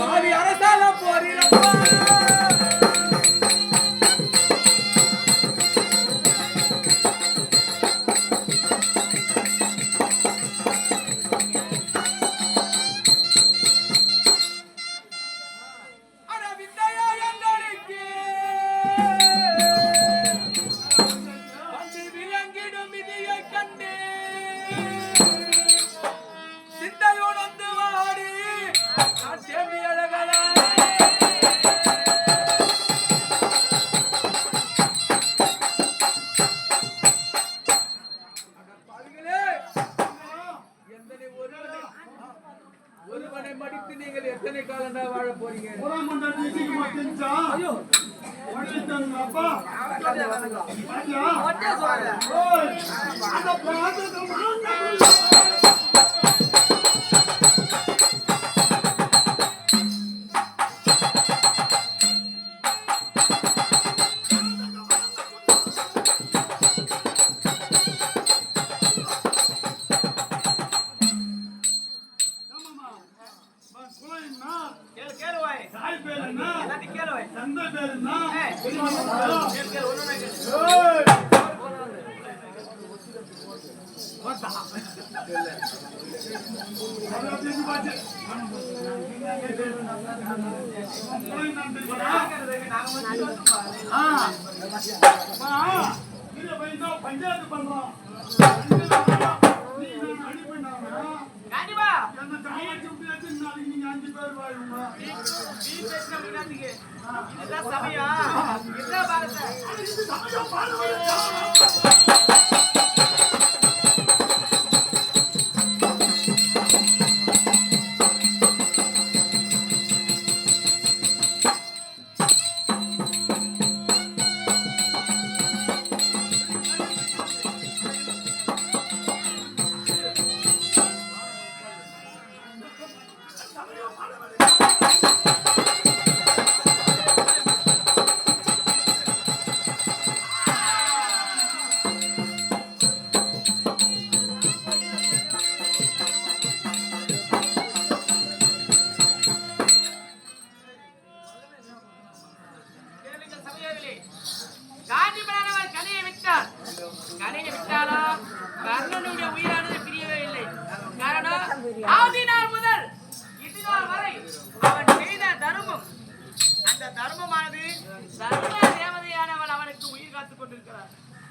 பாவி அரசால போறீரப்பா ஒருவனை மடித்து நீங்கள் எத்தனை காலம் தான் வாழ போறீங்க? பஞ்சாயத்து பண்றோம்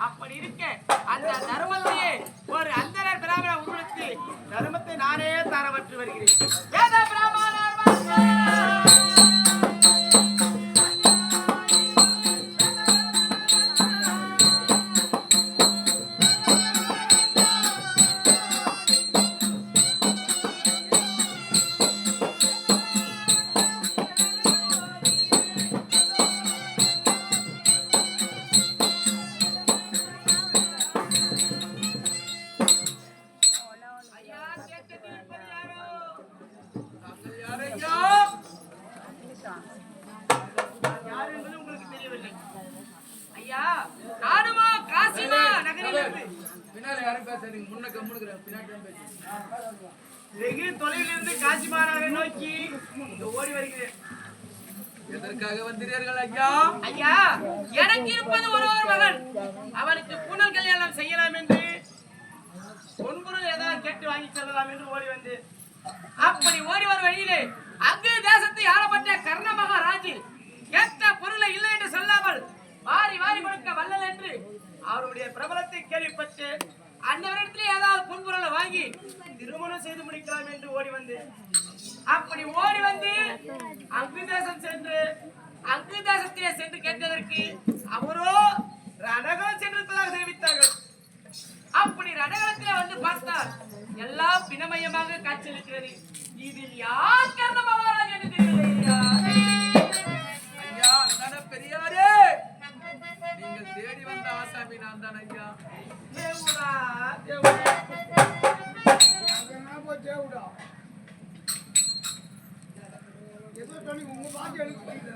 அப்படி இருக்க அந்த தர்மத்தையே ஒரு அந்தரர் பிராமண உருவத்து தர்மத்தை நானே தரவற்று வருகிறேன். தொலைவிலிருந்து காசி மாநகரை நோக்கி ஓடி வருகிறேன். எதற்காக வந்தீர்கள் ஐயா? ஐயா, எனக்கு இருப்பது ஒரு மகன். அவனுக்கு புனல் கல்யாணம் செய்யலாம் என்று பொன்பொருள் ஏதாவது கேட்டு வாங்கி செல்லலாம் என்று ஓடி வந்து அப்படி ஓடி வரும் வழியிலே அங்கு தேசத்தை ஆளப்பட்ட கர்ண மகாராஜில் கேட்ட பொருளை இல்லை என்று சொல்லாமல் வாரி வாரி கொடுக்க வல்லல் என்று அவருடைய பிரபலத்தை கேள்விப்பட்டு அந்த இடத்துல ஏதாவது பொன்பொருளை வாங்கி திருமணம் செய்து முடிக்கலாம் என்று ஓடி வந்து அப்படி ஓடி வந்து அங்கு தேசம் சென்று அங்கு தேசத்திலே சென்று கேட்டதற்கு அவரோ ரணகம் சென்றிருப்பதாக தெரிவித்தார்கள். அப்படி ரணகத்திலே வந்து பார்த்தார் எல்லாம் பிணமயமாக காட்சியளிக்கிறது. இதில் யார் கர்ண மகாராஜ் என்று தெரியலையா? ஐயா, அண்ணா பெரியாரே, நீங்கள் தேடி வந்த ஆசாமி நான் தான் ஐயா. தேவுடா தேவுடா தேவுடா ஏதோ பண்ணி உங்க பாட்டி எழுதிட்டீங்க.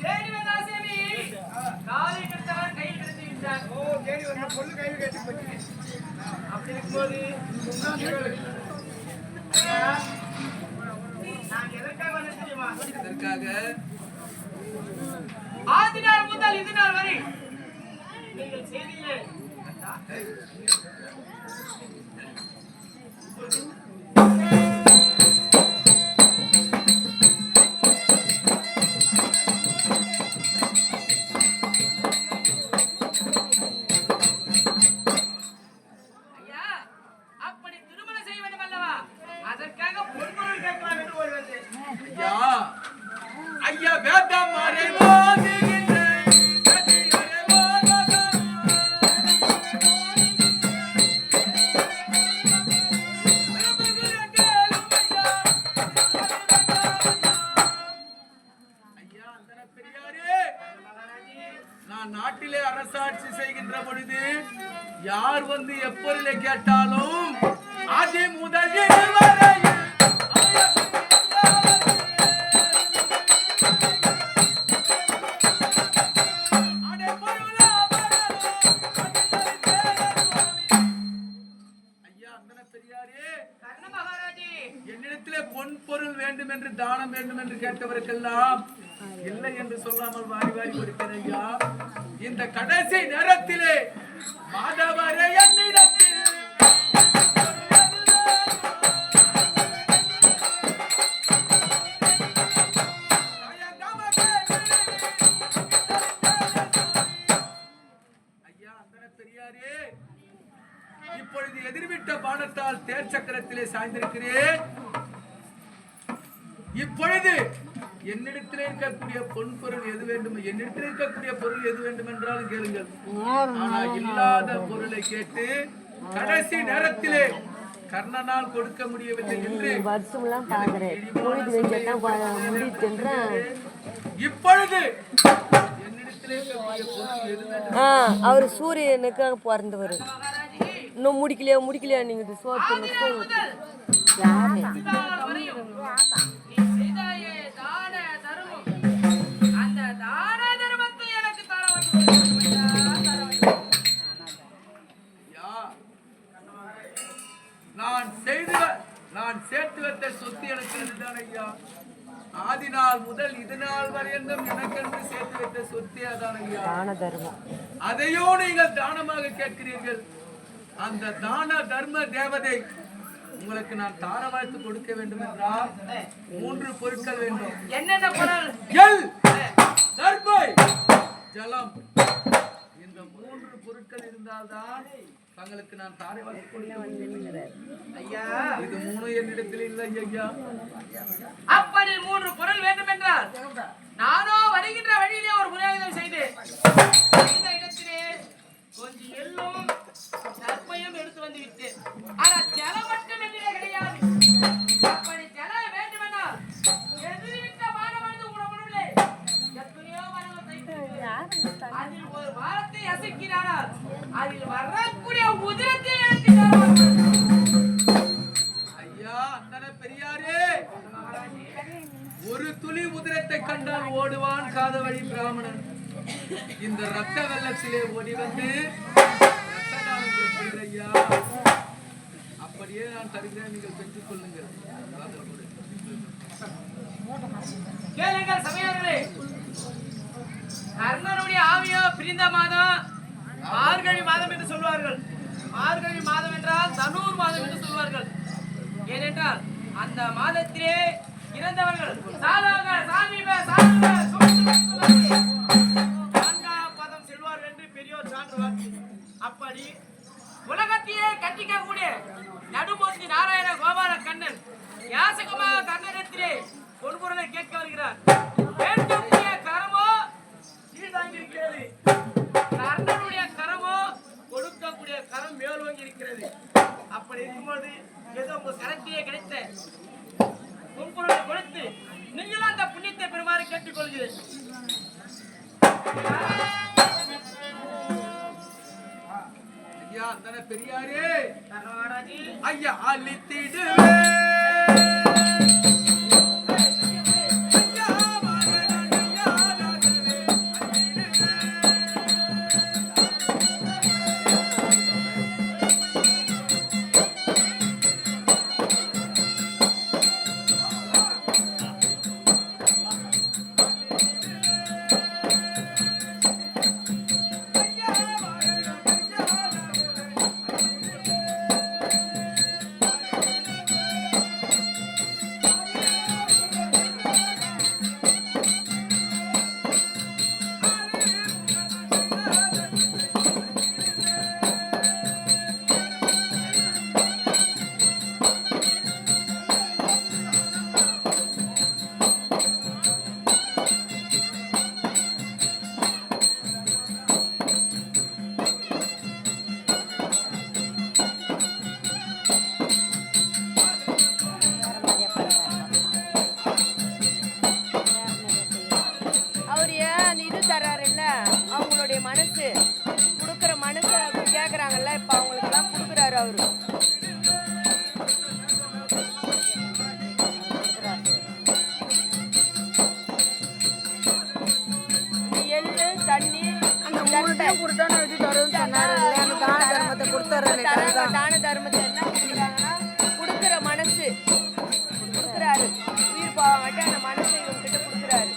தேடி வந்த ஆசாமி காலை கட்டவர் கை கட்டி விட்டார். ஓ, தேடி வந்த பொண்ணு கையில் கட்டி போச்சு. அப்படி இருக்கும்போது ஐயா எதற்காக ஆதி நாள் முதல் இது நாள் வரை நீங்கள் செய்தியிலே நாட்டிலே அரசாட்சி செய்கின்ற பொழுது யார் வந்து எப்பொருளை கேட்டாலும் ஆதி முதல் என்னிடத்திலே பொன் பொருள் வேண்டும் என்று தானம் வேண்டும் என்று கேட்டவருக்கெல்லாம் இல்லை என்று சொல்லாமல் வாரி வாரி கொடுக்கிறேன் ஐயா. இந்த கடைசி நேரத்திலே மாதவரே என்னிடத்தில் ஐயா அந்தன பெரியாரே, இப்பொழுது எதிர்விட்ட பானத்தால் தேர் சக்கரத்திலே சாய்ந்திருக்கிறேன். இப்பொழுது என்னிடத்தில் இருக்கக்கூடிய பொன் பொருள் எது வேண்டும், என்னிடத்தில் இருக்கக்கூடிய பொருள் எது வேண்டும் என்றாலும் கேளுங்கள். ஆனால் இல்லாத பொருளை கேட்டு கடைசி நேரத்திலே கர்ணனால் கொடுக்க முடியவில்லை என்று இப்பொழுது என்னிடத்திலே இருக்கக்கூடிய பொருள் எது வேண்டும். அவர் சூரியனுக்காக பிறந்தவர். இன்னும் முடிக்கலையா நீங்க நான் சேர்த்து வைத்த சொத்து எனக்கு இதுதான் ஐயா. ஆதி நாள் முதல் இது நாள் வரை எனக்கென்று சேர்த்து வைத்த சொத்தே அதான் ஐயா. அதையோ நீங்கள் தானமாக கேட்கிறீர்கள். அந்த தான தர்ம தேவதை உங்களுக்கு நான் தாரவாழ்த்து கொடுக்க வேண்டும் என்றால் 3 பொருட்கள் வேண்டும். என்னென்ன பொருள்? எல், தர்பை, ஜலம். இந்த 3 பொருட்கள் இருந்தால்தான் தங்களுக்கு நான் தாரவாழ்த்து கொடுக்க வேண்டும். ஐயா இது 3 என்னிடத்தில் இல்லை ஐயா. அப்படி 3 பொருள் வேண்டும் என்றால் நானோ வருகின்ற வழியிலே ஒரு புரோகிதம் செய்து இந்த இடத்திலே கொஞ்சம் எள்ளும் தர்பையும் எடுத்து வந்து விட்டேன். ஆனா ஜலம் மட்டும் என்னிலே கிடையாது. அப்படி ஜலம் வேண்டுமென்றால் எதிர்விட்ட மாணவர்கள் உணவில்லை. எத்தனையோ மரங்கள் தைத்திருக்கிறார். அதில் ஒரு வாரத்தை அசைக்கிறார்கள். அதில் வரக்கூடிய உதிரத்தை எனக்கு ஐயா அந்தன பெரியாரே, ஒரு துளி உதிரத்தை கண்டால் ஓடுவான் காதவழி பிராமணன். இந்த ரத்த வெள்ளத்திலே ஓடி வந்து ஐயா அப்படியே நான் தருகிறேன், நீங்கள் பெற்றுக் கொள்ளுங்கள். கேளுங்கள் சமயங்களே, கர்ணனுடைய ஆவியோ பிரிந்த மாதம் மார்கழி மாதம் என்று சொல்வார்கள். மார்கழி மாதம் என்றால் தனூர் மாதம் என்று சொல்வார்கள். ஏனென்றால் அந்த மாதத்திலே இறந்தவர்கள் பதம் செல்வார்கள் என்று பெரியோர் சான்றுவார். அப்படி உலகத்தையே கட்டிக்கக்கூடிய நடுமூர்த்தி நாராயண கோபால கண்ணன் யாசகமாக கர்ணனிடத்திலே பொன்பொருளை கேட்க வருகிறார். கேட்கக்கூடிய கரமோ கீழ்தாங்கியிருக்கிறது, கர்ணனுடைய கரமோ கொடுக்கக்கூடிய கரம் மேலோங்கி இருக்கிறது. அப்படி இருக்கும்போது ஏதோ உங்க கரத்திலே கிடைத்த பொன்பொருளை கொடுத்து நீங்களும் அந்த புண்ணியத்தை பெறுமாறு கேட்டுக்கொள்கிறேன். ஐயா அந்தன பெரியாரே, ஐயா அழித்திடுவே மனசு கொடுக்குற மனசை கேட்குறாங்கல்ல, இப்போ அவங்களுக்கெல்லாம் கொடுக்குறாரு அவரு. எள்ளு தண்ணி தான தர்மத்தை என்ன கொடுக்குறாங்கன்னா கொடுக்குற மனசு கொடுக்குறாரு. உயிர் போவாங்கட்டு அந்த மனசை இவங்ககிட்ட கொடுக்குறாரு.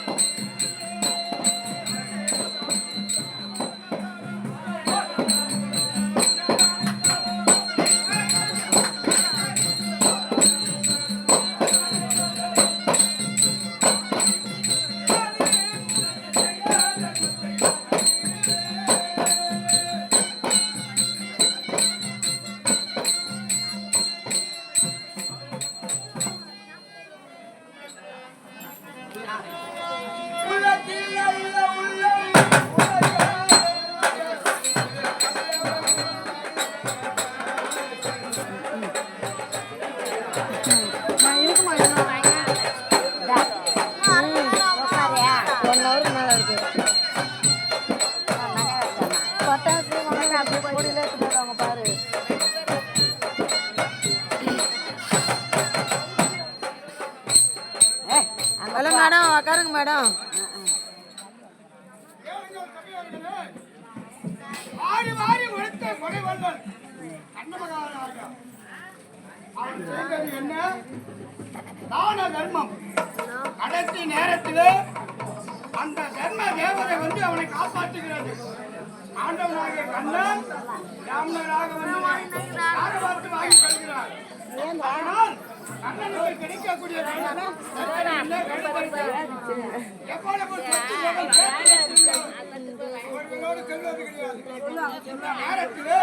ஹலோ மேடம், உக்காருங்க மேடம். ஆடி வாரி உழைத்த கொடைவல்லன் கண்ணமகாராக அவன் செய்தது என்ன? தான தர்மம். கடைசி நேரத்திலே அந்த தர்ம தேவதை வந்து அவனை காப்பாற்றுகிறது. ஆண்டவனாக கண்ணன் பிராமணராக வந்து யாரை பார்த்து வாங்கி கொள்கிறார். ஆனால் கண்ணனுக்கு கிடைக்கக்கூடிய தர்மம் எவ்வளவு அவர்களோடு செல்வது கிடையாது. நேரத்திலே